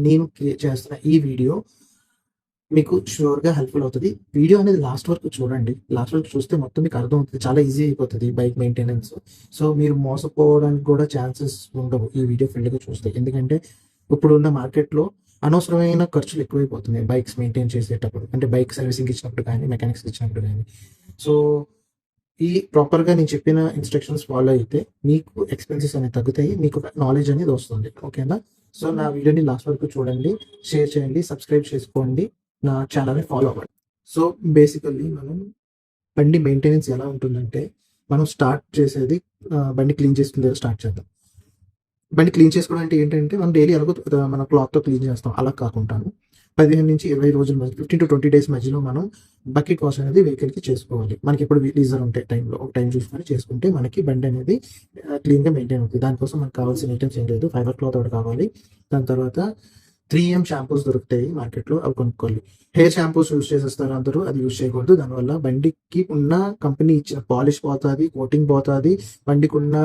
నేను క్రియేట్ చేస్తున్న ఈ వీడియో మీకు షూర్‌గా హెల్ప్‌ఫుల్ అవుతది. వీడియో అనేది లాస్ట్ వరకు చూడండి. లాస్ట్ వరకు చూస్తే మొత్తం మీకు అర్థమవుతది. చాలా ఈజీ అయిపోతది బైక్ మెయింటెనెన్స్. సో, మీరు మోసపోవడానికి కూడా ఛాన్సెస్ ఉండవు ఈ వీడియో ఫుల్‌గా చూస్తే. ఎందుకంటే ఇప్పుడున్న మార్కెట్‌లో అనవసరమైన ఖర్చులు ఎక్కువైపోతున్నాయి బైక్స్ మెయింటైన్ చేసేటప్పుడు. అంటే బైక్ సర్వీసింగ్‌కి ఇచ్చినప్పుడు కానీ, మెకానిక్స్‌కి ఇచ్చినప్పుడు గానీ. సో, ఈ ప్రాపర్‌గా నేను చెప్పిన ఇన్‌స్ట్రక్షన్స్ ఫాలో అయితే మీకు ఎక్స్‌పెన్సెస్ అనేవి తగ్గుతాయి. మీకు ఒక నాలెడ్జ్ అనేది వస్తుంది. ఓకేనా? సో, నా వీడియోని లాస్ట్ వరకు చూడండి. షేర్ చేయండి. సబ్స్క్రైబ్ చేసుకోండి. నా ఛానెల్‌ని ఫాలో అవ్వండి. సో, బేసికల్లీ మనం బండి మెయింటెనెన్స్ ఎలా ఉంటుందంటే, మనం స్టార్ట్ చేసేది బండి క్లీన్ చేసుకునే దగ్గర స్టార్ట్ చేద్దాం. బండి క్లీన్ చేసుకోవడం అంటే ఏంటంటే, మనం డైలీ ఎలాగో మన క్లాత్‌తో క్లీన్ చేస్తాం. అలా కాకుండాను 15-20 రోజుల మధ్య 15-20 డేస్ మధ్యలో మనం బకెట్ వాష్ అనేది వెహికల్‌కి చేసుకోవాలి. మనకెప్పుడు లీజర్ ఉంటే టైంలో ఒక టైం చూసుకొని చేసుకుంటే మనకి బండి అనేది క్లీన్‌గా మెయింటైన్ అవుతుంది. దానికోసం మనకు కావాల్సిన ఐటెమ్స్ ఏం లేదు. ఫైబర్ క్లాత్ ఒకటి కావాలి. దాని తర్వాత 3M షాంపూస్ దొరుకుతాయి మార్కెట్‌లో. అవి కొనుక్కోవాలి. హెయిర్ షాంపూస్ యూజ్ చేసేస్తారు అందరూ. అది యూజ్ చేయకూడదు. దానివల్ల బండికి ఉన్న కంపెనీ ఇచ్చిన పాలిష్ పోతాది, కోటింగ్ పోతాది. బండికున్న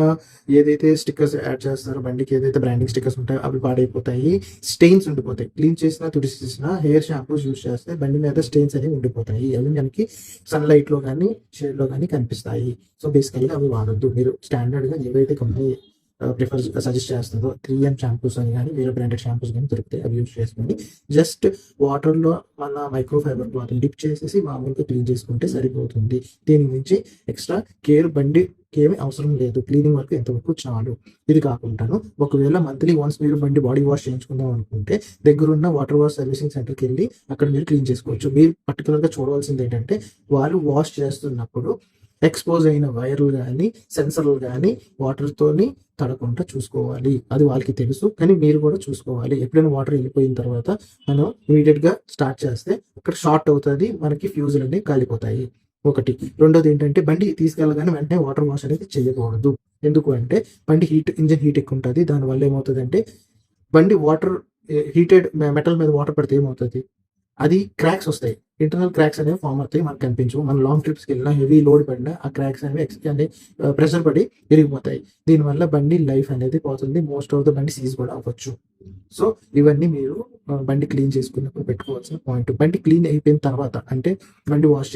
ఏదైతే స్టిక్కర్స్ యాడ్ చేస్తారో, బండికి ఏదైతే బ్రాండింగ్ స్టిక్కర్స్ ఉంటాయో అవి పాడైపోతాయి. స్టెయిన్స్ ఉండిపోతాయి. క్లీన్ చేసినా, తుడిచేసినా హెయిర్ షాంపూస్ యూజ్ చేస్తే బండి మీద స్టెయిన్స్ అనేవి ఉండిపోతాయి. అవి మనకి సన్‌లైట్‌లో గానీ, షేడ్‌లో గానీ కనిపిస్తాయి. సో, బేసికల్‌గా అవి వాడొద్దు. మీరు స్టాండర్డ్‌గా ఏవైతే కంపెనీ సజెస్ట్ చేస్తుందో 3M షాంపూస్ అని గానీ, వేరే బ్రాండెడ్ షాంపూస్ గానీ దొరుకుతాయి. అవి యూజ్ చేసుకోండి. జస్ట్ వాటర్‌లో మన మైక్రో ఫైబర్ క్లాత్‌ని డిప్ చేసేసి మామూలుగా క్లీన్ చేసుకుంటే సరిపోతుంది. దీని మించి ఎక్స్‌ట్రా కేర్ బండికేమి అవసరం లేదు. క్లీనింగ్ వరకు ఇంతవరకు చాలు. ఇది కాకుండాను ఒకవేళ మంత్లీ వన్స్ మీరు బండి బాడీ వాష్ చేయించుకుందాం అనుకుంటే, దగ్గరున్న వాటర్ వాష్ సర్వీసింగ్ సెంటర్‌కెళ్ళి అక్కడ మీరు క్లీన్ చేసుకోవచ్చు. మీరు పర్టిక్యులర్‌గా చూడవలసింది ఏంటంటే, వాళ్ళు వాష్ చేస్తున్నప్పుడు ఎక్స్‌పోజ్ అయిన వైర్‌లు గానీ, సెన్సర్‌లు గానీ వాటర్‌తోని తడకుండా చూసుకోవాలి. అది వాళ్ళకి తెలుసు. కానీ మీరు కూడా చూసుకోవాలి. ఎప్పుడైనా వాటర్ ఎళ్ళిపోయిన తర్వాత మనం ఇమ్మీడియేట్‌గా స్టార్ట్ చేస్తే అక్కడ షార్ట్ అవుతది. మనకి ఫ్యూజులన్నీ కాలిపోతాయి. ఒకటి. రెండోదేంటంటే బండి తీసుకెళ్ళగానే వెంటనే వాటర్ వాష్ అనేది చేయకూడదు. ఎందుకు అంటే బండి ఇంజిన్ హీట్ ఎక్కువుంటది. దానివల్ల ఏమవుతదంటే బండి వాటర్ హీటెడ్ మెటల్ మీద వాటర్ పడితే ఏమవుతది? అది క్రాక్స్ వస్తాయి. ఇంటర్నల్ క్రాక్స్ అనేవి ఫార్మ్ అవుతాయి. మనకు కనిపించవు. మనం లాంగ్ ట్రిప్స్‌కెళ్ళినా, హెవీ లోడ్ పడినా ఆ క్రాక్స్ అనేవి అంటే ప్రెషర్ పడి విరిగిపోతాయి. దీనివల్ల బండి లైఫ్ అనేది పోతుంది. మోస్ట్ ఆఫ్ ద బండి సీజ్ కూడా అవ్వచ్చు. సో, ఇవన్నీ మీరు బండి క్లీన్ చేసుకున్నప్పుడు పెట్టుకోవాల్సిన పాయింట్. బండి క్లీన్ అయిపోయిన తర్వాత అంటే బండి వాష్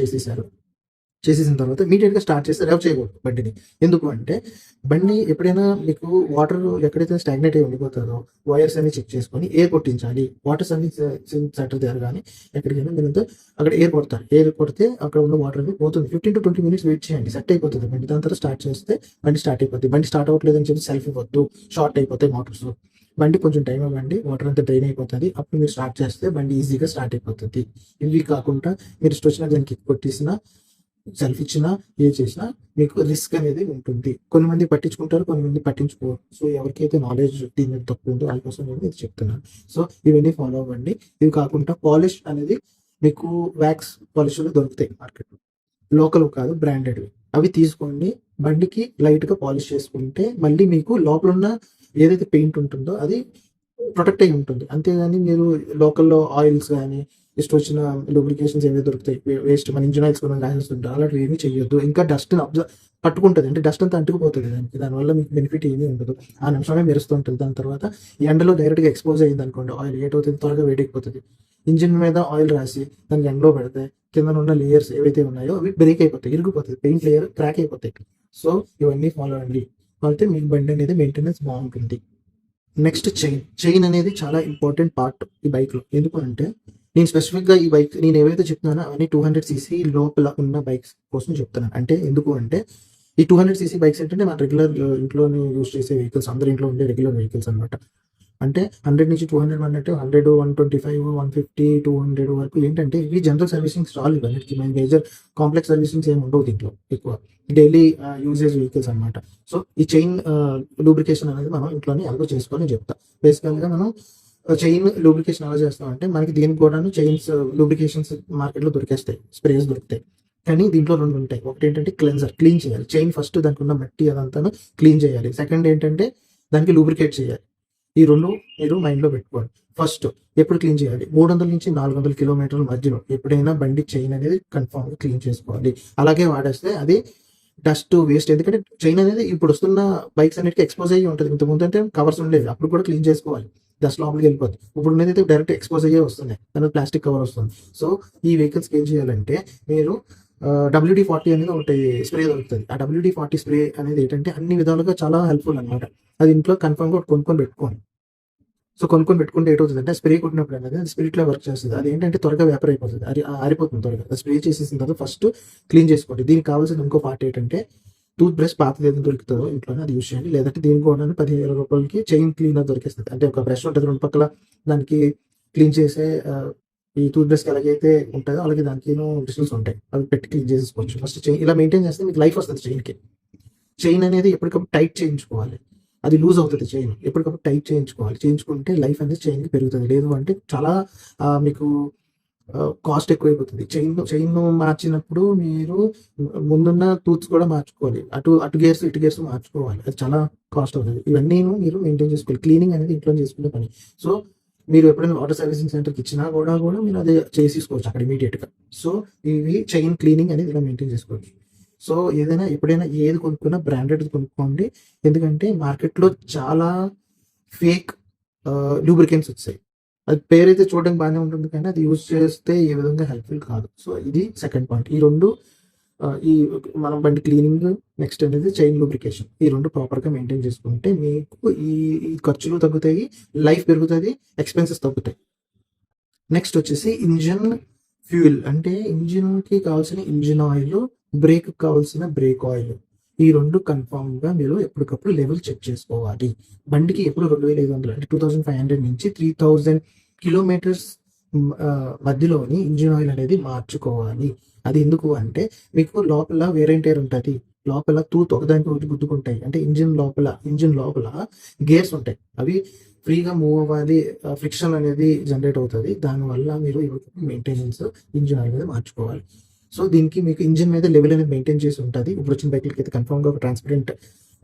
చేసేసిన తర్వాత ఇమ్మీడియేట్‌గా స్టార్ట్ చేస్తే రేవ్ చేయకూడదు బండిని. ఎందుకు అంటే బండి ఎప్పుడైనా మీకు వాటర్ ఎక్కడైతే స్టాగ్నేట్ అయ్యి ఉండిపోతారో వైర్స్ అన్ని చెక్ చేసుకొని ఎయిర్ కొట్టించాలి. వాటర్ సర్వీస్ సెంటర్ దగ్గర గానీ ఎక్కడికైనా మీరంతా అక్కడ ఎయిర్ కొడతారు. ఎయిర్ కొడితే అక్కడ ఉన్న వాటర్ అనేది పోతుంది. 15-20 మినిట్స్ వెయిట్ చేయండి. సెట్ అయిపోతది బండి. దాని తర్వాత స్టార్ట్ చేస్తే బండి స్టార్ట్ అయిపోద్ది. బండి స్టార్ట్ అవ్వట్లేదని చెప్పి సెల్ఫ్ ఇవ్వద్దు. షార్ట్ అయిపోతాయి మోటార్స్. బండి కొంచెం టైం ఇవ్వండి. వాటర్ అంతా డ్రైన్ అయిపోతది. అప్పుడు మీరు స్టార్ట్ చేస్తే బండి ఈజీగా స్టార్ట్ అయిపోతది. ఇవి కాకుండా మీరు ఇష్టమొచ్చినా దానికి కిక్ కొట్టేసినా సెల్ఫ్ ఇచ్చినా, ఏది చేసినా మీకు రిస్క్ అనేది ఉంటుంది. కొంతమంది పట్టించుకుంటారు, కొంతమంది పట్టించుకోరు. సో, ఎవరికైతే నాలెడ్జ్ దీని మీద తక్కువ ఉందో వాళ్ళ కోసం నేను ఇది చెప్తున్నాను. సో, ఇవన్నీ ఫాలో అవ్వండి. ఇవి కాకుండా పాలిష్ అనేది మీకు వాక్స్ పాలిష్‌లు దొరుకుతాయి మార్కెట్‌లో. లోకల్‌వి కాదు బ్రాండెడ్‌వి. అవి తీసుకోండి. బండికి లైట్‌గా పాలిష్ చేసుకుంటే మళ్ళీ మీకు లోపలున్న ఏదైతే పెయింట్ ఉంటుందో అది ప్రొటెక్ట్ అయ్యి ఉంటుంది. అంతేగాని మీరు లోకల్‌లో ఆయిల్స్ గాని, ఇష్టమొచ్చిన లూబ్రికేషన్స్ ఏవైతే దొరుకుతాయి. వేస్ట్ మన ఇంజిన్ ఆయిల్స్ కూడా రాసేస్తుంటారు. అలాంటివి ఏమీ చేయొద్దు. ఇంకా డస్ట్‌ని పట్టుకుంటది. అంటే డస్ట్ అంతా అంటుకుపోతది దానికి. దానివల్ల మీకు బెనిఫిట్ ఏమీ ఉండదు. ఆ నిమిషమే మెరుస్తూ ఉంటది. దాని తర్వాత ఎండలో డైరెక్ట్‌గా ఎక్స్‌పోజ్ అయిందనుకోండి ఆయిల్ ఏటవుతది త్వరగా వేడెక్కిపోతది. ఇంజిన్ మీద ఆయిల్ రాసి దాన్ని ఎండలో పెడితే కిందనున్న లేయర్స్ ఏవైతే ఉన్నాయో అవి బ్రేక్ అయిపోతాయి. ఇరిగిపోతాయి. పెయింట్ లేయర్ క్రాక్ అయిపోతాయి. సో, ఇవన్నీ ఫాలో అవ్వండి. అయితే మీ బండి అనేది మెయింటెనెన్స్ బావుంటుంది. నెక్స్ట్ చైన్ అనేది చాలా ఇంపార్టెంట్ పార్ట్ ఈ బైక్‌లో. ఎందుకు అంటే నేను స్పెసిఫిక్‌గా ఈ బైక్ నేను ఏవైతే చెప్తున్నానో అవన్నీ 200 సీసీ లోపల ఉన్న బైక్స్ కోసం చెప్తున్నాను. అంటే ఎందుకు అంటే ఈ 200 సీసీ బైక్స్ ఏంటంటే మన రెగ్యులర్ ఇంట్లోని యూజ్ చేసే వెహికల్స్ అందరి ఇంట్లో ఉండే రెగ్యులర్ వెహికల్స్ అన్నమాట. అంటే 100-200 అన్నట్టు 100, 125, 150, 200 వరకు ఏంటంటే ఇవి జనరల్ సర్వీసింగ్స్ చాలు ఇవన్నిటికి. మేజర్ కాంప్లెక్స్ సర్వీసింగ్స్ ఏమి ఉండవు దీంట్లో ఎక్కువ. డైలీ యూసేజ్ వెహికల్స్ అన్నమాట. సో, ఈ చైన్ లూబ్రికేషన్ అనేది మనం ఇంట్లోనే ఎలాగో చేసుకోవాలని చెప్తా. బేసికల్‌గా మనం చైన్ లూబ్రికేషన్ ఎలా చేస్తామంటే మనకి దీనికి కూడాను చైన్స్ లూబ్రికేషన్స్ మార్కెట్‌లో దొరికేస్తాయి. స్ప్రేస్ దొరుకుతాయి. కానీ దీంట్లో 2 ఉంటాయి. ఒకటేంటంటే క్లీన్ చేయాలి. చైన్ ఫస్ట్ దానికి ఉన్న మట్టి అదంతాను క్లీన్ చేయాలి. సెకండ్ ఏంటంటే దానికి లూబ్రికేట్ చేయాలి. ఈ 2 మీరు మైండ్‌లో పెట్టుకోండి. ఫస్ట్ ఎప్పుడు క్లీన్ చేయాలి? 300-400 కిలోమీటర్ల మధ్యలో ఎప్పుడైనా బండి చైన్ అనేది కన్ఫర్మ్‌గా క్లీన్ చేసుకోవాలి. అలాగే వాడేస్తే అది డస్ట్, వేస్ట్ ఎందుకంటే చైన్ అనేది ఇప్పుడొస్తున్న బైక్స్ అన్నిటికి ఎక్స్‌పోజ్ అయ్యి ఉంటది. ఇంతకుముందంటే కవర్స్ ఉండేవి. అప్పుడు కూడా క్లీన్ చేసుకోవాలి. డస్ట్ లోపలికి వెళ్ళిపోతుంది. ఇప్పుడు ఉన్నదైతే డైరెక్ట్ ఎక్స్పోజ్ అయ్యే వస్తున్నాయి, దాని ప్లాస్టిక్ కవర్ వస్తుంది. సో ఈ వెహికల్స్కి ఏం చేయాలంటే మీరు WD-40 అనేది ఒకటి స్ప్రే దొరుకుతుంది. ఆ WD-40 స్ప్రే అనేది ఏంటంటే అన్ని విధాలుగా చాలా హెల్ప్ఫుల్ అనమాట. అది ఇంట్లో కన్ఫర్మ్గా కొనుక్కొని పెట్టుకోండి. సో కొనుక్కొని పెట్టుకుంటే ఏటవుతుందంటే స్ప్రే కొట్టినప్పుడు అనేది అది స్పిరిట్లో వర్క్ చేస్తుంది. అది ఏంటంటే త్వరగా వేపర్ అయిపోతుంది, అది ఆరిపోతుంది త్వరగా. స్ప్రే చేసేసిన తర్వాత ఫస్ట్ క్లీన్ చేసుకోండి. దీనికి కావాల్సిన ఇంకో పార్ట్ ఏంటంటే టూత్ బ్రష్ పాతది ఏదైనా దొరుకుతుందో ఇంట్లోనే అది యూస్ చేయండి. లేదంటే దీనికి కూడా 15,000 రూపాయలకి చైన్ క్లీనర్ దొరికేస్తుంది. అంటే ఒక బ్రష్ ఉంటుంది రెండు పక్కల, దానికి క్లీన్ చేసే ఈ టూత్ బ్రష్కి ఎలాగైతే ఉంటుందో అలాగే దానికి బ్రషెస్ ఉంటాయి, అవి పెట్టి క్లీన్ చేసేసుకోవచ్చు. ఫస్ట్ చైన్ ఇలా మెయింటైన్ చేస్తే మీకు లైఫ్ వస్తుంది. చైన్ అనేది ఎప్పటికప్పుడు టైట్ చేయించుకోవాలి. అది లూజ్ అవుతుంది చైన్, ఎప్పటికప్పుడు టైట్ చేయించుకోవాలి. చేయించుకుంటే లైఫ్ అనేది చైన్కి పెరుగుతుంది. లేదు అంటే చాలా మీకు కాస్ట్ ఎక్కువైపోతుంది. చైన్ మార్చినప్పుడు మీరు ముందున్న టూత్స్ కూడా మార్చుకోవాలి. అటు గేర్స్ ఇటు గేర్స్ మార్చుకోవాలి. అది చాలా కాస్ట్ అవుతుంది. ఇవన్నీ మీరు మెయింటైన్ చేసుకోవాలి. క్లీనింగ్ అనేది ఇంట్లో చేసుకునే పని. సో మీరు ఎప్పుడైనా వాటర్ సర్వీసింగ్ సెంటర్కి ఇచ్చినా కూడా మీరు అదే చేసేసుకోవచ్చు అక్కడ ఇమీడియట్గా. సో ఇవి చైన్ క్లీనింగ్ అనేది ఇలా మెయింటైన్ చేసుకోవచ్చు. సో ఎప్పుడైనా ఏది కొనుక్కున్నా బ్రాండెడ్ కొనుక్కోండి. ఎందుకంటే మార్కెట్లో చాలా ఫేక్ లూబ్రికెంట్స్ వచ్చాయి. అది పేరైతే చూడడానికి బాగానే ఉంటుంది, కానీ అది యూజ్ చేస్తే ఏ విధంగా హెల్ప్ఫుల్ కాదు. సో ఇది సెకండ్ పాయింట్. ఈ రెండు ఈ మనం బండి క్లీనింగ్, నెక్స్ట్ అనేది చైన్ లూబ్రికేషన్, ఈ రెండు ప్రాపర్గా మెయింటైన్ చేసుకుంటే మీకు ఈ ఖర్చులు తగ్గుతాయి, లైఫ్ పెరుగుతుంది, ఎక్స్పెన్సెస్ తగ్గుతాయి. నెక్స్ట్ వచ్చేసి ఇంజిన్ ఫ్యూయల్. అంటే ఇంజిన్కి కావాల్సిన ఇంజిన్ ఆయిల్, బ్రేక్ కావాల్సిన బ్రేక్ ఆయిల్, ఈ రెండు కన్ఫామ్గా మీరు ఎప్పటికప్పుడు లెవెల్ చెక్ చేసుకోవాలి. బండికి ఎప్పుడు 2,500 అంటే 2,500 నుంచి 3,000 కిలోమీటర్స్ మధ్యలోని ఇంజిన్ ఆయిల్ అనేది మార్చుకోవాలి. అది ఎందుకు అంటే మీకు లోపల వేర్ అండ్ టైర్ ఉంటుంది, లోపల తూత్ ఒకదానికి ఒకటి గుద్దుకుంటాయి. అంటే ఇంజిన్ లోపల గేర్స్ ఉంటాయి, అవి ఫ్రీగా మూవ్ అవ్వాలి, ఫ్రిక్షన్ అనేది జనరేట్ అవుతుంది. దానివల్ల మీరు మెయింటెనెన్స్ ఇంజిన్ ఆయిల్ అనేది మార్చుకోవాలి. సో దీనికి మీకు ఇంజిన్ మీద లెవెల్ అనేది మెయింటైన్ చేసి ఉంటుంది. ఇప్పుడు వచ్చిన బైక్లకి అయితే కన్ఫర్మ్గా ఒక ట్రాన్స్పరెంట్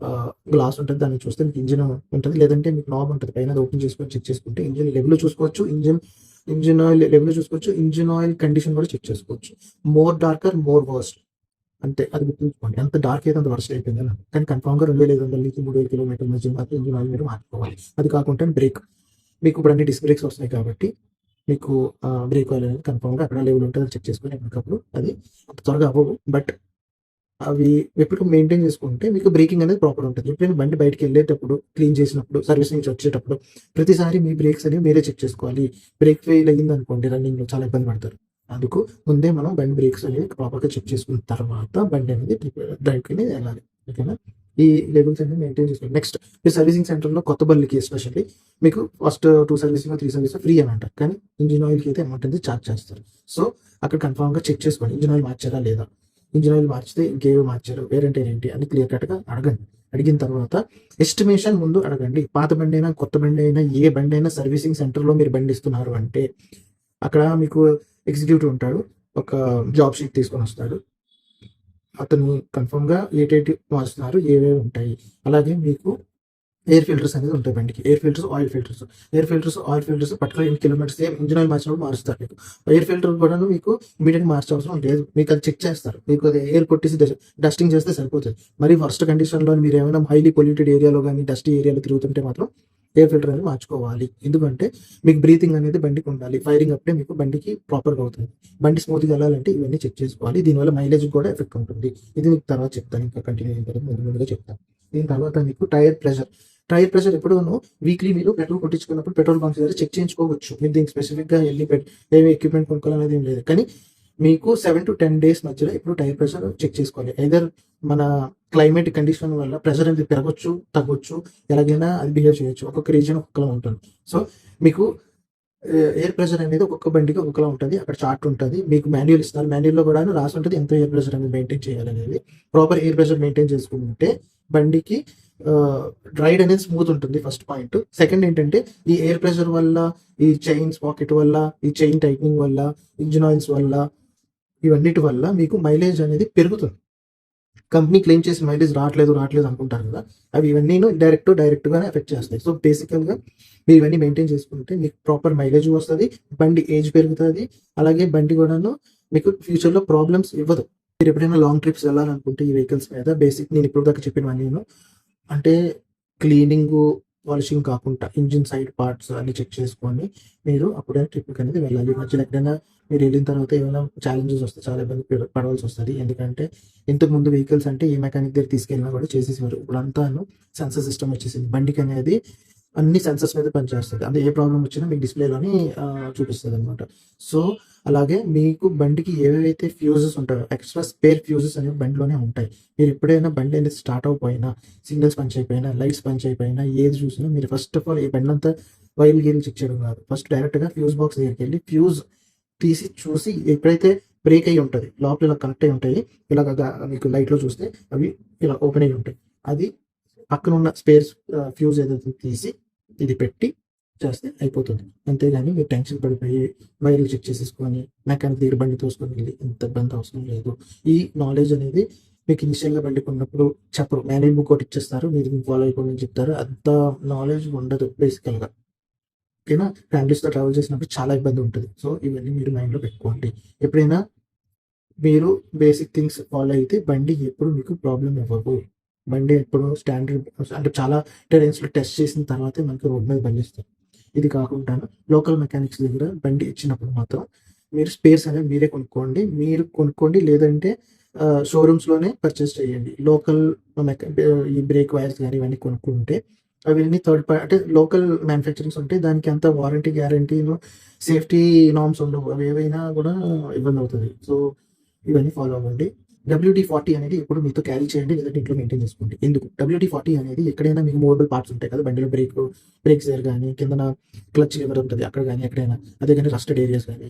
గ్లాస్ ఉంటుంది, దాన్ని చూస్తే మీకు ఇంజిన్ ఉంటుంది. లేదంటే మీకు నాబ్ ఉంటుంది, పైన ఓపెన్ చేసుకొని చెక్ చేసుకుంటే ఇంజిన్ లెవెల్ చూసుకోవచ్చు, ఇంజిన్ ఆయిల్ లెవెల్ చూసుకోవచ్చు, ఇంజిన్ ఆయిల్ కండిషన్ కూడా చెక్ చేసుకోవచ్చు. మోర్ డార్కర్ మోర్ వర్స్ట్, అంతే. అది గుర్తుంచుకోండి. ఎంత డార్క్ అయితే అంత వర్స్ట్ అయిపోయింది. కానీ కన్ఫర్మ్గా 2,500 నుంచి 3,000 కిలోమీటర్ల మధ్య మాత్రం ఇంజిన్ ఆయిల్ మీరు మార్చుకోవాలి. అది కాకుండా బ్రేక్, మీకు ఇప్పుడు అన్ని డిస్క్ బ్రేక్స్ వస్తున్నాయి కాబట్టి మీకు బ్రేక్ ఆయిల్ అనేది కన్ఫర్మ్గా అక్కడ లెవెల్ ఉంటుంది, చెక్ చేసుకుని ఎప్పటికప్పుడు. అది అంత త్వరగా అవ్వవు, బట్ అవి ఎప్పుడు మెయింటైన్ చేసుకుంటే మీకు బ్రేకింగ్ అనేది ప్రాపర్ ఉంటుంది. ఎప్పుడైనా బండి బయటకి వెళ్ళేటప్పుడు, క్లీన్ చేసినప్పుడు, సర్వీస్ నుంచి వచ్చేటప్పుడు ప్రతిసారి మీ బ్రేక్స్ అనేవి మీరే చెక్ చేసుకోవాలి. బ్రేక్ ఫెయిల్ అయ్యింది అనుకోండి, రన్నింగ్లో చాలా ఇబ్బంది పడతారు. అందుకు ముందే మనం బండి బ్రేక్స్ అనేది ప్రాపర్గా చెక్ చేసుకున్న తర్వాత బండి అనేది డ్రైవ్కి అనేది వెళ్ళాలి. ఓకేనా? ఈ లెవెల్స్ అనేది మెయింటైన్ చేసుకోండి. నెక్స్ట్, మీ సర్వీసింగ్ సెంటర్లో కొత్త బండికి ఎస్పెషల్లీ మీకు ఫస్ట్ 2 సర్వీసింగ్ 3 సర్వీస్ ఫ్రీ అని అంటారు, కానీ ఇంజిన్ ఆయిల్కి అయితే అమౌంట్ అనేది ఛార్జ్ చేస్తారు. సో అక్కడ కన్ఫర్మ్గా చెక్ చేసుకోండి, ఇంజిన్ ఆయిల్ మార్చారా లేదా. ఇంజిన్ ఆయిల్ మార్చితే ఇంకేవో మార్చారు, వేరంటే ఏంటి అని క్లియర్ కట్గా అడగండి. అడిగిన తర్వాత ఎస్టిమేషన్ ముందు అడగండి. పాత బండి అయినా కొత్త బండి అయినా ఏ బండి అయినా సర్వీసింగ్ సెంటర్లో మీరు బండి ఇస్తున్నారు అంటే అక్కడ మీకు ఎగ్జిక్యూటివ్ ఉంటాడు, ఒక జాబ్ షీట్ తీసుకొని వస్తాడు. అతను కన్ఫర్మ్గా ఏటేటి మార్చుతున్నారు, ఏవేవి ఉంటాయి. అలాగే మీకు ఎయిర్ ఫిల్టర్స్ అనేది ఉంటాయి బండికి. Air filters, oil filters particular 8 kilometres same engine oil మార్చినప్పుడు మారుస్తారు. మీకు ఎయిర్ ఫిల్టర్ కూడా మీకు ఇమీడియట్గా మార్చవసరం లేదు. మీకు అది చెక్ చేస్తారు, మీకు అది ఎయిర్ కొట్టేసి డస్టింగ్ చేస్తే సరిపోతుంది. మరి వర్స్ట్ కండిషన్లో మీరు ఏమైనా హైలీ పొల్యూటెడ్ ఏరియాలో కానీ డస్టీ ఏరియాలో తిరుగుతుంటే మాత్రం ఎయిర్ ఫిల్టర్ అనేది మార్చుకోవాలి. ఎందుకంటే మీకు బ్రీతింగ్ అనేది బండికి ఉండాలి, ఫైరింగ్ అప్పుడే మీకు బండికి ప్రాపర్గా అవుతుంది. బండి స్మూత్గా వెళ్ళాలంటే ఇవన్నీ చెక్ చేసుకోవాలి. దీనివల్ల మైలేజ్ కూడా ఎఫెక్ట్ ఉంటుంది. ఇది మీకు తర్వాత చెప్తాను, ఇంకా కంటిన్యూ అయిన తర్వాత ముందుగా చెప్తాను. దీని తర్వాత మీకు టైర్ ప్రెషర్ ఎప్పుడూను వీక్లీ మీరు పెట్రోల్ కొట్టించుకున్నప్పుడు పెట్రోల్ బంక్స్ దగ్గర చెక్ చేయించుకోవచ్చు. మీరు దీనికి స్పెసిఫిక్గా వెళ్ళి ఏమి ఎక్విప్మెంట్ కొనుక్కోవాలనేది ఏం లేదు, కానీ మీకు 7 to 10 days మధ్యలో ఎప్పుడు టైర్ ప్రెషర్ చెక్ చేసుకోవాలి. ఐదర్ మన క్లైమేట్ కండిషన్ వల్ల ప్రెషర్ అనేది పెరగచ్చు, తగ్గొచ్చు, ఎలాగైనా అది బిహేవ్ చేయొచ్చు. ఒక్కొక్క రీజన్ ఒక్కొక్కలా ఉంటుంది. సో మీకు ఎయిర్ ప్రెషర్ అనేది ఒక్కొక్క బండికి ఒక్కొక్కలా ఉంటుంది. అక్కడ చార్ట్ ఉంటుంది, మీకు మాన్యువల్ ఇస్తారు, మాన్యువల్లో కూడా రాసి ఉంటుంది ఎంత ఎయిర్ ప్రెషర్ అనేది మెయింటైన్ చేయాలనేది. ప్రాపర్ ఎయిర్ ప్రెషర్ మెయింటైన్ చేసుకుంటే బండికి రైడ్ అనేది స్మూత్ ఉంటుంది, ఫస్ట్ పాయింట్. సెకండ్ ఏంటంటే ఈ ఎయిర్ ప్రెషర్ వల్ల, ఈ చైన్స్ పాకెట్ వల్ల, ఈ చైన్ టైట్నింగ్ వల్ల, ఇంజిన్ ఆయిల్స్ వల్ల, ఇవన్నిటి వల్ల మీకు మైలేజ్ అనేది పెరుగుతుంది. కంపెనీ క్లెయిమ్ చేసి మైలేజ్ రావట్లేదు అనుకుంటారు కదా, అవి ఇవన్నీ డైరెక్ట్గానే ఎఫెక్ట్ చేస్తాయి. సో బేసికల్గా మీరు ఇవన్నీ మెయింటైన్ చేసుకుంటే మీకు ప్రాపర్ మైలేజ్ వస్తుంది, బండి ఏజ్ పెరుగుతుంది, అలాగే బండి కూడాను మీకు ఫ్యూచర్లో ప్రాబ్లమ్స్ ఇవ్వదు. మీరు ఎప్పుడైనా లాంగ్ ట్రిప్స్ వెళ్ళాలనుకుంటే ఈ వెహికల్స్ మీద నేను ఇప్పుడు దాకా చెప్పినవన్నీ అంటే క్లీనింగు, పాలిషింగ్ కాకుండా ఇంజిన్ సైడ్ పార్ట్స్ అన్ని చెక్ చేసుకొని మీరు అప్పుడే ట్రిప్కి అనేది వెళ్ళాలి. మధ్యలో ఎక్కడైనా మీరు వెళ్ళిన తర్వాత ఏమైనా ఛాలెంజెస్ వస్తాయి, చాలా ఇబ్బంది పడవలసి వస్తుంది. ఎందుకంటే ఇంతకు ముందు వెహికల్స్ అంటే ఏ మెకానిక్ దగ్గర తీసుకెళ్ళినా కూడా చేసేసేవారు. ఇప్పుడంతాను సెన్సర్ సిస్టమ్ వచ్చేసింది. బండికి అనేది అన్ని సెన్సర్స్ మీద పనిచేస్తుంది. అంటే ఏ ప్రాబ్లం వచ్చినా మీకు డిస్ప్లేలోని చూపిస్తుంది అనమాట. సో అలాగే మీకు బండికి ఏవైతే ఫ్యూజెస్ ఉంటాయో, ఎక్స్ట్రా స్పేర్ ఫ్యూజెస్ అనేవి బండిలోనే ఉంటాయి. మీరు ఎప్పుడైనా బండి అనేది స్టార్ట్ అయిపోయినా, సిగ్నల్స్ పనిచేయకపోయినా, లైట్స్ పనిచేయకపోయినా, ఏది చూసినా మీరు ఫస్ట్ ఆఫ్ ఆల్ ఈ బండి అంతా వైల్ గీల్ చెక్ చేయడం కాదు. ఫస్ట్ డైరెక్ట్గా ఫ్యూజ్ బాక్స్ దగ్గరికి వెళ్ళి ఫ్యూజ్ తీసి చూసి, ఎప్పుడైతే బ్రేక్ అయ్యి ఉంటుంది, లోపల ఇలా కనెక్ట్ అయ్యి ఉంటాయి, ఇలాగ మీకు లైట్లో చూస్తే అవి ఇలా ఓపెన్ అయ్యి ఉంటాయి. అది పక్కన ఉన్న స్పేర్ ఫ్యూజ్ ఏదైతే తీసి ఇది పెట్టి చేస్తే అయిపోతుంది. అంతేగాని మీరు టెన్షన్ పడిపోయి వైర్లు చెక్ చేసేసుకొని మెకానిక్ దగ్గర బండి తోసుకొని వెళ్ళి ఇంత ఇబ్బంది అవసరం లేదు. ఈ నాలెడ్జ్ అనేది మీకు ఇనిషియల్గా బండి కొన్నప్పుడు చెప్పరు. మాన్యువల్ బుక్ ఒకటి ఇచ్చేస్తారు, మీరు ఫాలో అయిపోమని చెప్తారు. అంత నాలెడ్జ్ ఉండదు బేసికల్గా. ఓకేనా? ఫ్యామిలీస్తో ట్రావెల్ చేసినప్పుడు చాలా ఇబ్బంది ఉంటుంది. సో ఇవన్నీ మీరు మైండ్లో పెట్టుకోండి. ఎప్పుడైనా మీరు బేసిక్ థింగ్స్ ఫాలో అయితే బండి ఎప్పుడు మీకు ప్రాబ్లం ఇవ్వవు. బండి ఎప్పుడు స్టాండర్డ్ అంటే చాలా టెరెన్స్లో టెస్ట్ చేసిన తర్వాతే మనకి రోడ్ మీద బండి ఇస్తారు. ఇది కాకుండా లోకల్ మెకానిక్స్ దగ్గర బండి ఇచ్చినప్పుడు మాత్రం మీరు స్పేర్స్ అనేవి మీరే కొనుక్కోండి, లేదంటే షోరూమ్స్లోనే పర్చేస్ చేయండి. లోకల్ ఈ బ్రేక్ వైర్స్ కానీ ఇవన్నీ కొనుక్కుంటే అవన్నీ థర్డ్ పార్టీ అంటే లోకల్ మ్యానుఫ్యాక్చరింగ్స్ ఉంటాయి. దానికి అంత వారంటీ గ్యారంటీను సేఫ్టీ నార్మ్స్ ఉండవు. అవి ఏవైనా కూడా ఇబ్బంది అవుతుంది. సో ఇవన్నీ ఫాలో అవ్వండి. WD-40 అనేది ఎప్పుడు మీతో క్యారీ చేయండి, లేదంటే ఇంట్లో మెయింటైన్ చేసుకోండి. ఎందుకు WD-40 అనేది ఎక్కడైనా మీకు మూవబుల్ పార్ట్స్ ఉంటాయి కదా బండిలో, బ్రేక్స్ దగ్గర కానీ, కిందన క్లచ్ లివర్ ఉంటుంది అక్కడ కానీ, ఎక్కడైనా అదే కానీ రస్టెడ్ ఏరియాస్ కానీ,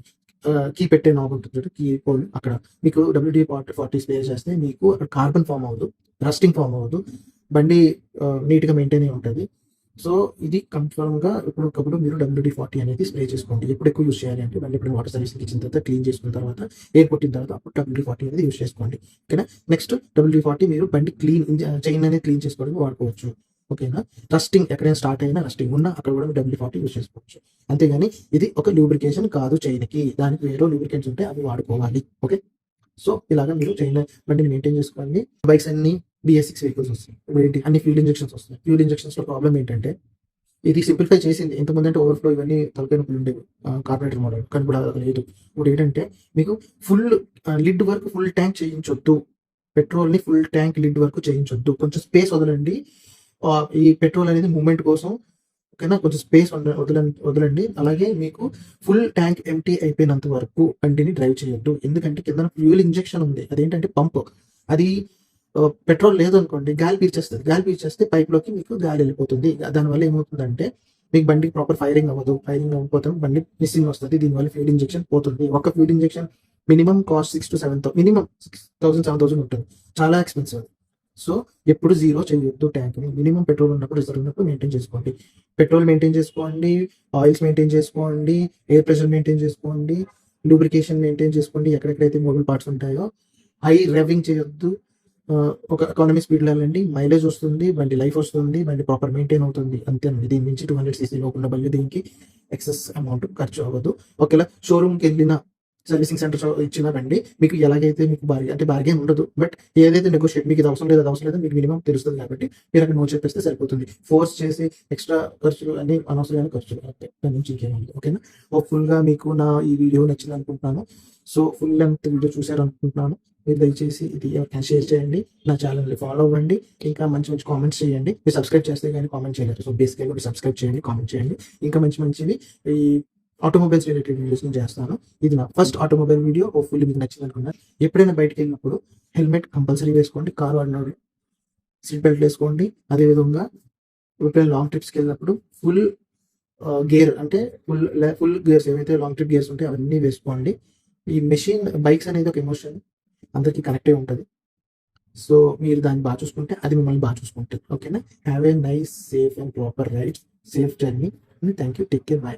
కీ పెట్టే నాబ్ ఉంటుంది, కీ పోల్ అక్కడ మీకు WD-40 స్ప్రే చేస్తే మీకు కార్బన్ ఫామ్ అవ్వదు, రస్టింగ్ ఫామ్ అవ్వదు, బండి నీట్గా మెయింటైన్ అయి ఉంటుంది. సో ఇది కన్ఫర్మ్గా ఎప్పటికప్పుడు మీరు WD-40 అనేది స్ప్రే చేసుకోండి. ఎప్పుడు ఎక్కువ యూస్ చేయాలి అంటే బండి ఎప్పుడు వాటర్ సర్వీసింగ్ ఇచ్చిన తర్వాత, క్లీన్ చేసుకున్న తర్వాత, ఎయిర్ కొట్టిన తర్వాత అప్పుడు WD-40 అనేది యూస్ చేసుకోండి. ఓకేనా? నెక్స్ట్ WD-40 మీరు బండి చైన్ అనేది క్లీన్ చేసుకోవడానికి వాడుకోవచ్చు. ఓకేనా? రస్టింగ్ ఎక్కడైనా స్టార్ట్ అయినా, రస్టింగ్ ఉన్నా అక్కడ కూడా WD-40 యూస్ చేసుకోవచ్చు. అంతేగాని ఇది ఒక లూబ్రికేషన్ కాదు చైన్కి. దానికి వేరే లూబ్రికెంట్స్ ఉంటే అవి వాడుకోవాలి. ఓకే? సో ఇలాగా మీరు చైన్ బండిని మెయింటైన్ చేసుకోండి. బైక్స్ అన్ని BS6 వెహికల్స్ వస్తాయి. ఇప్పుడు ఏంటి అన్ని ఫ్యూల్ ఇంజెక్షన్స్ వస్తాయి. ఫ్యూల్ ఇంజెక్షన్స్లో ప్రాబ్లం ఏంటంటే ఇది సింప్లిఫై చేసింది. ఇంతకుముందు అంటే ఓవర్ఫ్లో ఇవన్నీ తలకాయనొప్పులు ఉండేవి కార్బొరేటర్ మోడల్, కానీ ఇప్పుడు అది లేదు. ఇప్పుడు ఏంటంటే మీకు ఫుల్ లిడ్ వరకు ఫుల్ ట్యాంక్ చేయించొద్దు. పెట్రోల్ని ఫుల్ ట్యాంక్ లిడ్ వరకు చేయించొద్దు. కొంచెం స్పేస్ వదలండి. ఈ పెట్రోల్ అనేది మూమెంట్ కోసం. ఓకేనా? కొంచెం స్పేస్ వదలండి. అలాగే మీకు ఫుల్ ట్యాంక్ ఎంటీ అయిపోయినంత వరకు బండిని డ్రైవ్ చేయొద్దు. ఎందుకంటే కింద ఫ్యూయల్ ఇంజెక్షన్ ఉంది, అదేంటంటే పంప్. అది పెట్రోల్ లేదు అనుకోండి, గాలి పీల్చేస్తే పైప్లోకి మీకు గాలి వెళ్ళిపోతుంది. దానివల్ల ఏమవుతుందంటే మీకు బండికి ప్రాపర్ ఫైరింగ్ అవ్వకపోతే బండి మిస్సింగ్ వస్తుంది. దీనివల్ల ఫ్యూల్ ఇంజెక్షన్ పోతుంది. ఒక ఫ్యూల్ ఇంజెక్షన్ మినిమం కాస్ట్ 6,000-7,000 ఉంటుంది. చాలా ఎక్స్పెన్సివ్. సో ఎప్పుడు జీరో చేయొద్దు ట్యాంక్ని. మినిమం పెట్రోల్ ఉన్నప్పుడు, రిజర్వ్ ఉన్నప్పుడు మెయింటైన్ చేసుకోండి. పెట్రోల్ మెయింటైన్ చేసుకోండి, ఆయిల్స్ మెయింటైన్ చేసుకోండి, ఎయిర్ ప్రెషర్ మెయింటైన్ చేసుకోండి, లూబ్రికేషన్ మెయింటైన్ చేసుకోండి. ఎక్కడెక్కడైతే మొబైల్ పార్ట్స్ ఉంటాయో హై రెవింగ్ చేయొద్దు. ఒక ఎకానమీ స్పీడ్లో వెళ్ళండి, మైలేజ్ వస్తుంది, బండి లైఫ్ వస్తుంది, బండి ప్రాపర్ మెయింటైన్ అవుతుంది. అంతే. దీని నుంచి 200cc లోకుండా బండి దీనికి ఎక్సెస్ అమౌంట్ ఖర్చు అవ్వదు. ఒకవేళ షోరూమ్కి వెళ్ళిన సర్వీసింగ్ సెంటర్ ఇచ్చిన బండి మీకు ఎలాగైతే మీకు బార్గెన్ ఉండదు. బట్ ఏదైతే నెగోషియేట్ మీకు ఇది అవసరం లేదు మీకు మినిమం తెలుస్తుంది కాబట్టి మీరు అక్కడ నో చెప్పేస్తే సరిపోతుంది. ఫోర్స్ చేసి ఎక్స్ట్రా ఖర్చులు అన్ని అనవసరమైన ఖర్చులు అంతే, దాని నుంచి ఇంకేముంది. ఓకేనా? హోప్ఫుల్గా మీకు నా ఈ వీడియో నచ్చింది అనుకుంటున్నాను. సో ఫుల్ లెంత్ వీడియో చూసారు అనుకుంటున్నాను. మీరు దయచేసి ఇది ఎవరికైనా షేర్ చేయండి, నా ఛానల్ని ఫాలో అవ్వండి, ఇంకా మంచి మంచి కామెంట్స్ చేయండి. మీరు సబ్స్క్రైబ్ చేస్తే కానీ కామెంట్ చేయలేరు. సో బేసిక్గా మీరు సబ్స్క్రైబ్ చేయండి, కామెంట్ చేయండి. ఇంకా మంచివి ఈ ఆటోమొబైల్స్ రిలేటెడ్ వీడియోస్ నేను చేస్తాను. ఇది నా ఫస్ట్ ఆటోమొబైల్ వీడియో. హోప్ఫుల్లీ మీకు నచ్చింది అనుకున్నాను. ఎప్పుడైనా బయటకు వెళ్ళినప్పుడు హెల్మెట్ కంపల్సరీ వేసుకోండి. కారు వాడినప్పుడు సీట్ బెల్ట్ వేసుకోండి. అదేవిధంగా ఎప్పుడైనా లాంగ్ ట్రిప్స్కి వెళ్ళినప్పుడు ఫుల్ గేర్ అంటే ఫుల్ గేర్స్ ఏవైతే లాంగ్ ట్రిప్ గేర్స్ ఉంటాయో అవన్నీ వేసుకోండి. ఈ బైక్స్ అనేది ఒక ఎమోషన్, అందరికీ కనెక్ట్ అయి ఉంటుంది. సో మీరు దాన్ని బాగా చూసుకుంటే అది మిమ్మల్ని బాగా చూసుకుంటుంది. ఓకేనా? Have a nice, safe and proper ride, safe journey. Thank you. Take care. By.